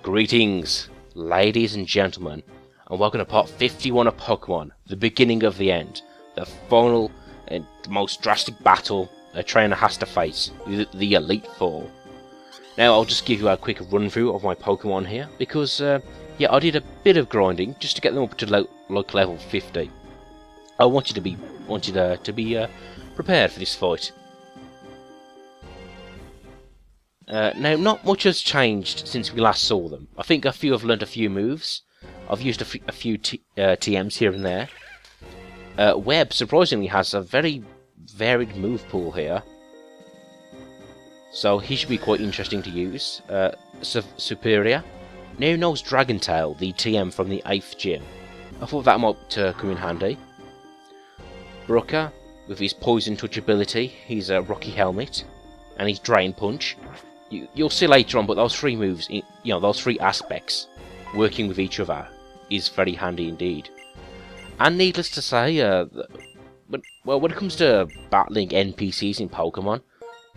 Greetings, ladies and gentlemen, and welcome to part 51 of Pokemon, the beginning of the end, the final and most drastic battle a trainer has to face, the Elite Four. Now I'll just give you a quick run through of my Pokemon here, because yeah, I did a bit of grinding just to get them up to level 50. I want you to be prepared for this fight. Now, not much has changed since we last saw them. I think a few have learnt a few moves. I've used a few TMs here and there. Webb, surprisingly, has a very varied move pool here. So he should be quite interesting to use. Superior now knows Dragon Tail, the TM from the 8th gym. I thought that might come in handy. Brooker, with his Poison Touch ability, he's a Rocky Helmet, and his Drain Punch. You'll see later on, but those three moves, those three aspects, working with each other, is very handy indeed. And needless to say, when it comes to battling NPCs in Pokemon,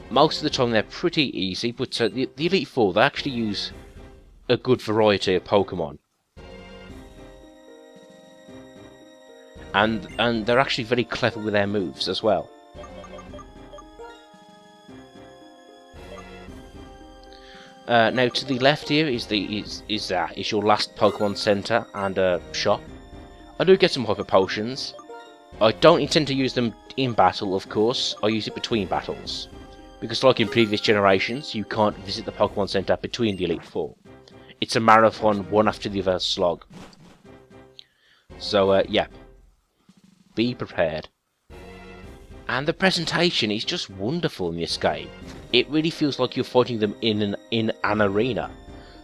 most of the time they're pretty easy, but the Elite Four, they actually use a good variety of Pokemon. And they're actually very clever with their moves as well. Now to the left here is your last Pokemon Center and shop. I do get some Hyper Potions. I don't intend to use them in battle, of course. I use it between battles, because like in previous generations, you can't visit the Pokemon Center between the Elite Four. It's a marathon, one after the other slog. So yeah, be prepared. And the presentation is just wonderful in this game. It really feels like you're fighting them in an arena.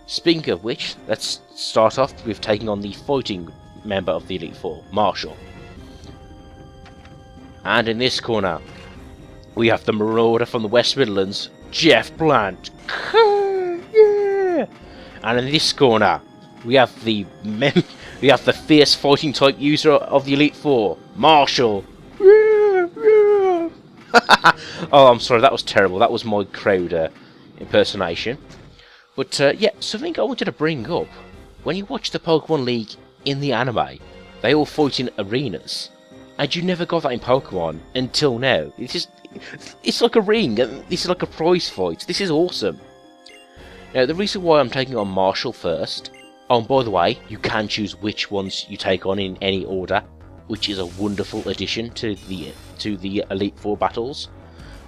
Speaking of which, let's start off with taking on the fighting member of the Elite Four, Marshall. And in this corner, we have the Marauder from the West Midlands, Jeff Bland. Yeah! And in this corner, we have the fierce fighting type user of the Elite Four, Marshall. Oh, I'm sorry, that was terrible. That was my crowd impersonation. But yeah, something I wanted to bring up. When you watch the Pokemon League in the anime, they all fight in arenas. And you never got that in Pokemon until now. It's like a ring, and this is like a prize fight. This is awesome. Now, the reason why I'm taking on Marshall first... Oh, and by the way, you can choose which ones you take on in any order, which is a wonderful addition to the Elite Four battles.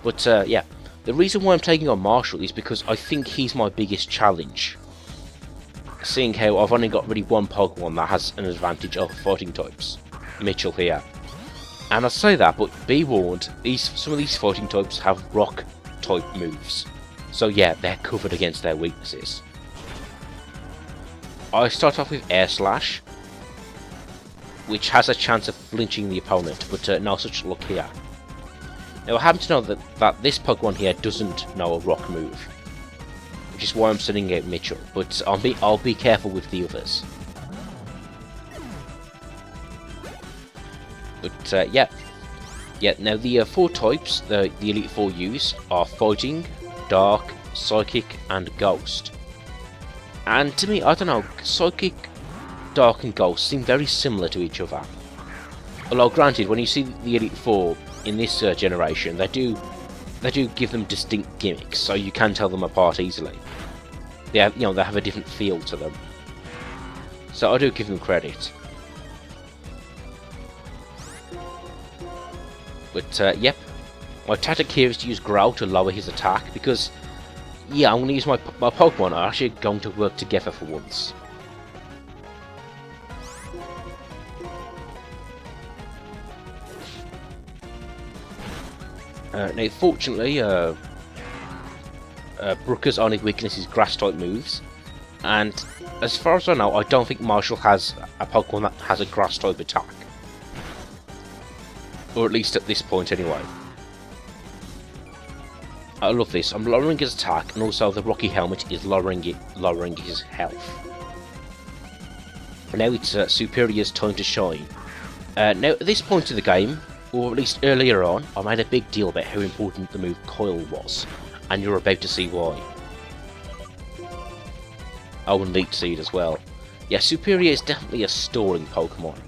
But yeah, the reason why I'm taking on Marshall is because I think he's my biggest challenge. Seeing how I've only got really one Pokemon that has an advantage over fighting types, Mitchell here. And I say that, but be warned, some of these fighting types have rock type moves. So yeah, they're covered against their weaknesses. I start off with Air Slash, which has a chance of flinching the opponent, but no such luck here. Now I happen to know that this Pokemon here doesn't know a rock move, which is why I'm sending out Mitchell, but I'll be careful with the others. But yeah, now the four types the Elite Four use are Fighting, Dark, Psychic and Ghost. And to me, I don't know, Psychic, Dark and Ghost seem very similar to each other. Although granted, when you see the Elite Four in this generation, they do give them distinct gimmicks, so you can tell them apart easily. They have a different feel to them. So I do give them credit. But yep, my tactic here is to use Growl to lower his attack, because yeah, I'm going to use my Pokemon are actually going to work together for once. Now, fortunately, Brooker's only weakness is Grass-type moves, and as far as I know, I don't think Marshall has a Pokemon that has a Grass-type attack. Or at least at this point, anyway. I love this. I'm lowering his attack, and also the Rocky Helmet is lowering his health. Now it's Superior's time to shine. Now, at this point in the game, or at least earlier on, I made a big deal about how important the move Coil was, and you're about to see why. Oh, and Leech Seed as well. Yeah, Superior is definitely a stalling Pokemon.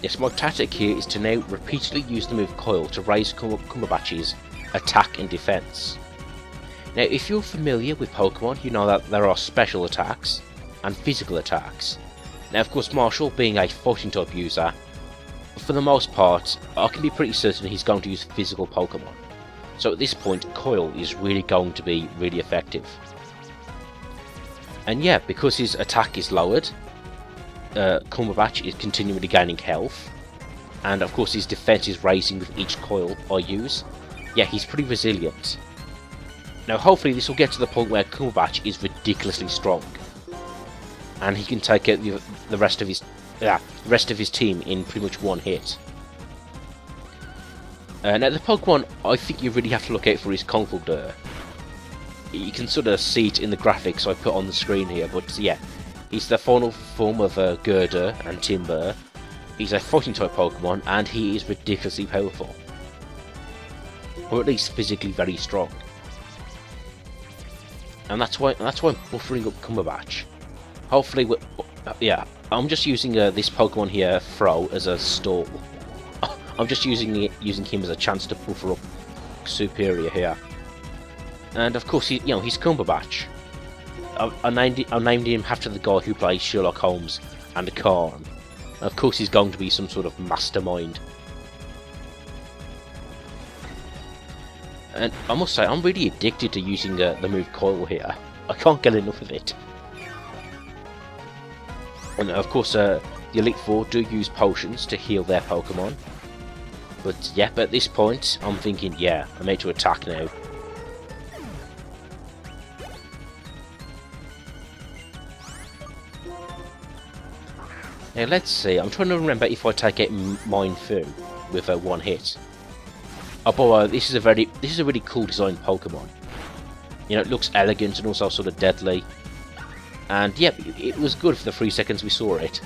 Yes, my tactic here is to now repeatedly use the move Coil to raise Cumberbatch's attack and defense. Now, if you're familiar with Pokemon, you know that there are special attacks and physical attacks. Now, of course, Marshall, being a fighting type user, for the most part, I can be pretty certain he's going to use physical Pokemon. So at this point, Coil is really going to be really effective. And yeah, because his attack is lowered, Cumberbatch is continually gaining health, and of course his defense is raising with each Coil I use. Yeah, he's pretty resilient. Now hopefully this will get to the point where Cumberbatch is ridiculously strong, and he can take out the rest of his team in pretty much one hit. Now the Pokemon I think you really have to look out for is Conkeldurr. You can sort of see it in the graphics I put on the screen here, but yeah, he's the final form of Gurdurr and Timburr. He's a fighting type Pokemon, and he is ridiculously powerful, or at least physically very strong. And that's why I'm buffering up Cumberbatch. Hopefully, yeah, I'm just using this Pokemon here, Throw, as a stall. I'm just using him as a chance to buffer up Superior here. And of course, he's Cumberbatch. I named him after the guy who plays Sherlock Holmes and Khan. Of course, he's going to be some sort of mastermind. And I must say, I'm really addicted to using the move Coil here. I can't get enough of it. And of course, the Elite Four do use potions to heal their Pokemon. But yep, at this point, I'm thinking, yeah, I'm made to attack now. Now let's see, I'm trying to remember if I take out Mienfoo with a one hit. Oh boy, this is a really cool designed Pokemon. You know, it looks elegant and also sort of deadly. And yep, it was good for the 3 seconds we saw it.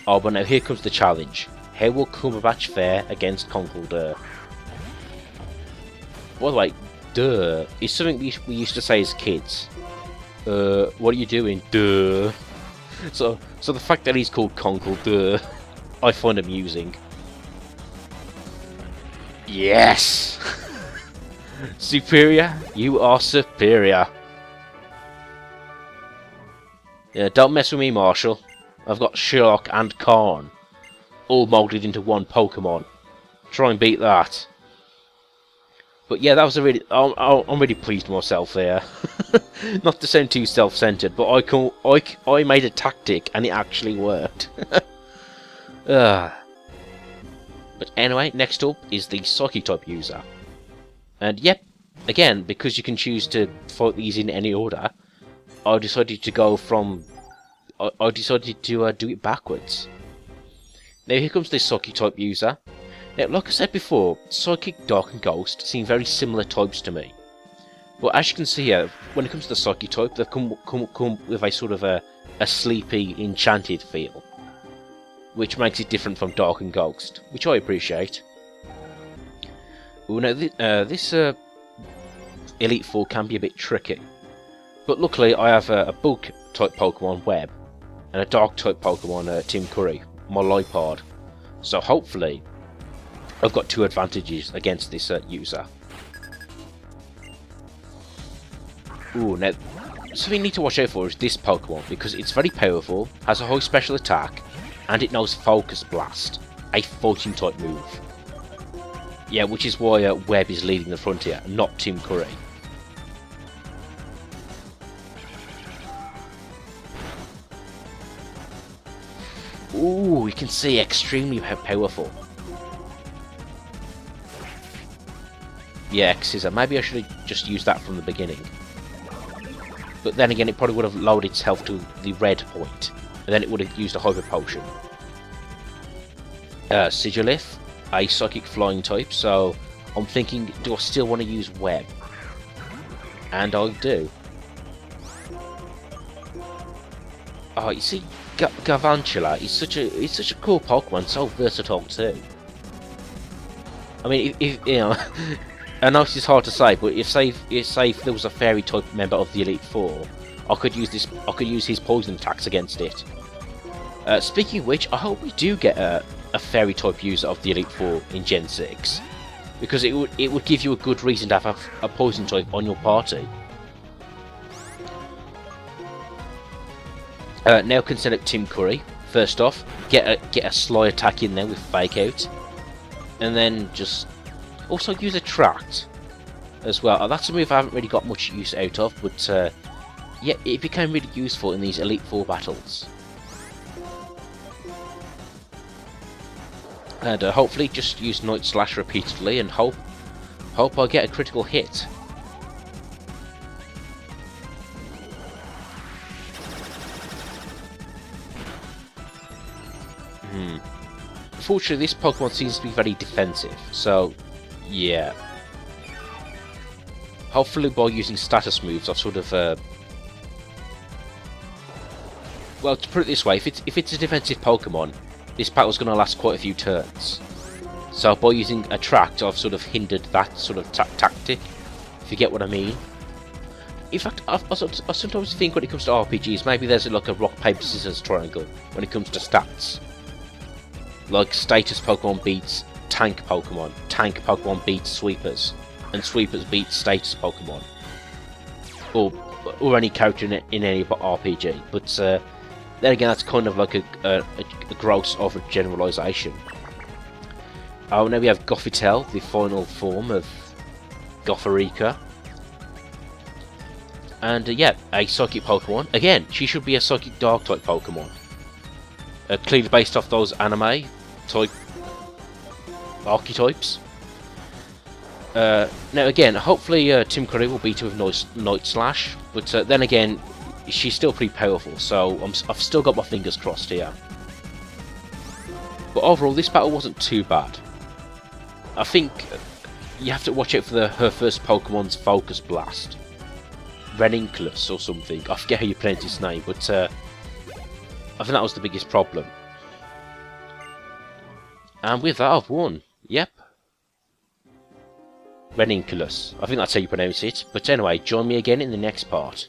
Oh, but now here comes the challenge. How will Cumberbatch fare against Conkeldurr? By the way, duh is something we used to say as kids. What are you doing? Duh. So the fact that he's called Conkeldurr, I find amusing. Yes! Superior, you are superior. Yeah, don't mess with me, Marshall. I've got Sherlock and Khan, all moulded into one Pokemon. Try and beat that. But yeah, that was a really... I'm really pleased with myself there. Not to sound too self-centered, but I made a tactic and it actually worked. But anyway, next up is the Psychic type user. And yep, again, because you can choose to fight these in any order, I decided to go from... I decided to do it backwards. Now here comes this Psychic type user. Now, like I said before, Psychic, Dark and Ghost seem very similar types to me. But as you can see here, when it comes to the Psychic type, they've come with a sort of a sleepy, enchanted feel, which makes it different from Dark and Ghost, which I appreciate. Well, now this Elite Four can be a bit tricky, but luckily I have a Bug type Pokemon, Web, and a Dark type Pokemon, Tim Curry, my Lipard. So hopefully I've got two advantages against this user. Ooh, now something you need to watch out for is this Pokemon, because it's very powerful, has a high special attack, and it knows Focus Blast, a fighting type move. Yeah, which is why Webb is leading the front here, not Tim Curry. Ooh, you can see extremely powerful. Yeah, Scissor. Maybe I should have just used that from the beginning. But then again, it probably would have lowered its health to the red point, and then it would have used a Hyper Potion. Sigilith, a Psychic Flying type, so I'm thinking, do I still want to use Web? And I do. Oh, you see, Galvantula is such a cool Pokemon, so versatile too. I mean, if you know, I know this is hard to say, but if say if there was a fairy type member of the Elite Four, I could use this. I could use his poison attacks against it. Speaking of which, I hope we do get a fairy type user of the Elite Four in Gen 6, because it would give you a good reason to have a poison type on your party. Now can set up Tim Curry. First off, get a sly attack in there with Fake Out, and then just also use Attract as well. That's a move I haven't really got much use out of, but yeah, it became really useful in these Elite Four battles. And hopefully just use Night Slash repeatedly and hope I get a critical hit. Unfortunately, this Pokemon seems to be very defensive, so yeah. Hopefully by using status moves I've sort of well, to put it this way, if it's a defensive Pokemon, this battle's going to last quite a few turns. So by using Attract, I've sort of hindered that sort of tactic, if you get what I mean. In fact, I sometimes think when it comes to RPGs, maybe there's like a rock, paper, scissors triangle when it comes to stats. Like status Pokemon beats tank Pokemon beats sweepers, and sweepers beat status Pokemon. Or any character in any RPG. But then again, that's kind of like a gross overgeneralization. Oh, now we have Gothitelle, the final form of Gothorika. And yeah, a Psychic Pokemon. Again, she should be a Psychic Dark type Pokemon. Clearly based off those anime type archetypes. Now again, hopefully Tim Curry will beat her with Night Slash, but then again, she's still pretty powerful, so I've still got my fingers crossed here. But overall, this battle wasn't too bad. I think you have to watch out for her first Pokemon's Focus Blast. Ranunculus or something, I forget how you pronounce his name, but I think that was the biggest problem. And with that, I've won. Yep. Ranunculus. I think that's how you pronounce it. But anyway, join me again in the next part.